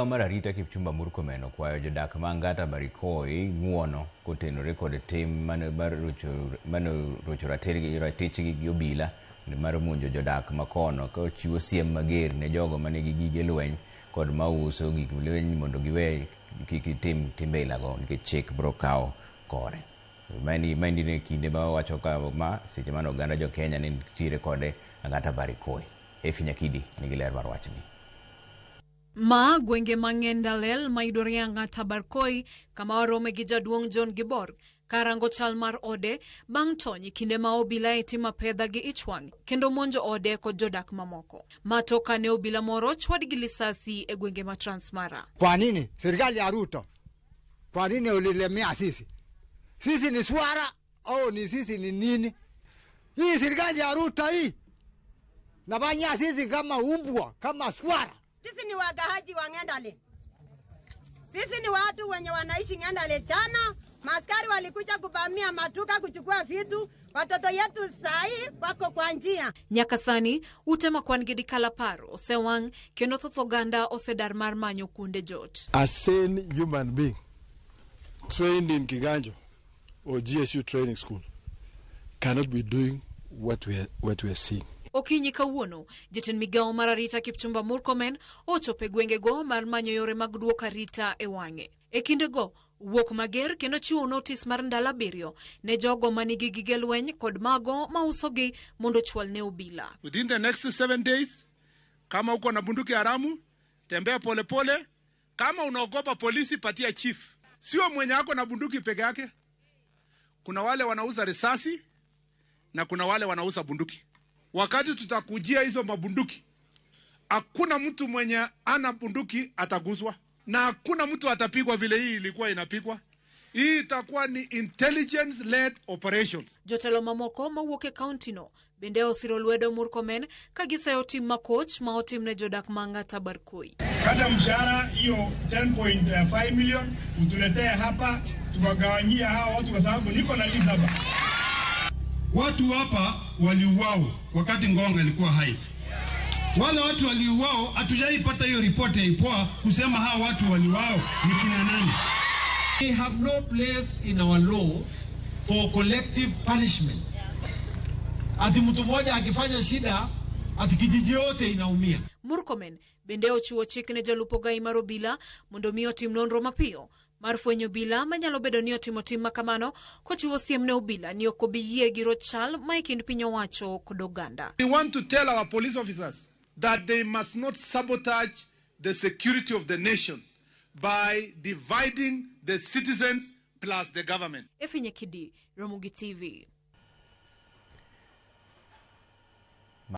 Mara Rita Kipchumba Murkomen okwayo jodak mangata Barikoi ng'uono kotenore kod tim mano rocho ratich gi obila mar monjo jodak makono ka chiwo siem mager ne jogo manigi gige lweny kod mauso gik lweny mondo giwe kik tim timbe ilago nikech chik bro kawo kore. Mani ne kinde ma wacho ka ma seche mano oganda jo Kenya ne nitiere kode angata Barikoi. Nyakidi nigi ler mar wachni. Ma gwenge mang'eny Dalel maidore ang'ata Barikoi kama warome gi jaduong' John Gibor karango chal mar ode bang' tony kinde ma obila itima pedha gi ichwang kendo monjo ode kod jodak mamoko. Matoka ne obila moro chwad gi lisasi e gwenge ma Transmara. Kwa nini serikali ya Ruto? Kwa nini ulilemea sisi? Sisi ni swara au ni sisi ni nini? Hii serikali ya Ruto hii nafanya sisi kama umbwa, kama swara. Sisi ni wagahaji wa Ng'endale. Sisi ni watu wenye wanaishi Ng'endale jana. Maskari walikuja kuvamia matuka kuchukua vitu. Watoto yetu sahi wako kwa njia. Nyakasani utema kwan gidi kalapar osewang kendo thothoganda osedar mar manyo kunde jot. A sane human being trained in Kiganjo or GSU training school cannot be doing what we are seeing. Okinyi kawuono, jatend migawo mar arita Kipchumba Murkomen ochope gwengego mar manyo yore mag duoko arita e wang'e. E kindego, wuok mager kendo chiwo notis mar ndalo 7 ne jogo manigi gige lweny kod mago mausogi mondo chwal ne obila. Within the next 7 days, kama uko na bunduki haramu, tembea pole pole. Kama unaogopa polisi, patia chief. Sio mwenye ako na bunduki peke yake. Kuna wale wanauza risasi na kuna wale wanauza bunduki. Wakati tutakujia hizo mabunduki, hakuna mtu mwenye ana bunduki ataguzwa na hakuna mtu atapigwa vile hii ilikuwa inapigwa. Hii itakuwa ni intelligence led operations. Jotelo mamoko mawuoke county no bende osiro lwedo Murkomen kagisayo tim makoch ma otim ne jodak mang'ata Barikoi. Kada mshahara hiyo 10.5 million utuletee hapa tukagawanyia hawa watu kwa sababu niko na list hapa. Watu hapa waliuao wakati Ngonga ilikuwa hai. Wale watu waliuao hatujaipata hiyo ripoti ya IPOA kusema hawa watu waliuao ni kina nani. We have no place in our law for collective punishment. Ati mtu mmoja akifanya shida ati kijiji yote inaumia. Murkomen bende ochiwo chik ne jalupo gai mar obila mondo miyo tim nonro mapiyo mar fwenyo obila manyalo bedo ni otimo tim makamano kochiwo siem ne obila ni ok obi yie gi rochal ma e kind piny owacho kod oganda. We want to tell our police officers that they must not sabotage the security of the nation by dividing the citizens plus the government. Nyakidi, Ramogi TV.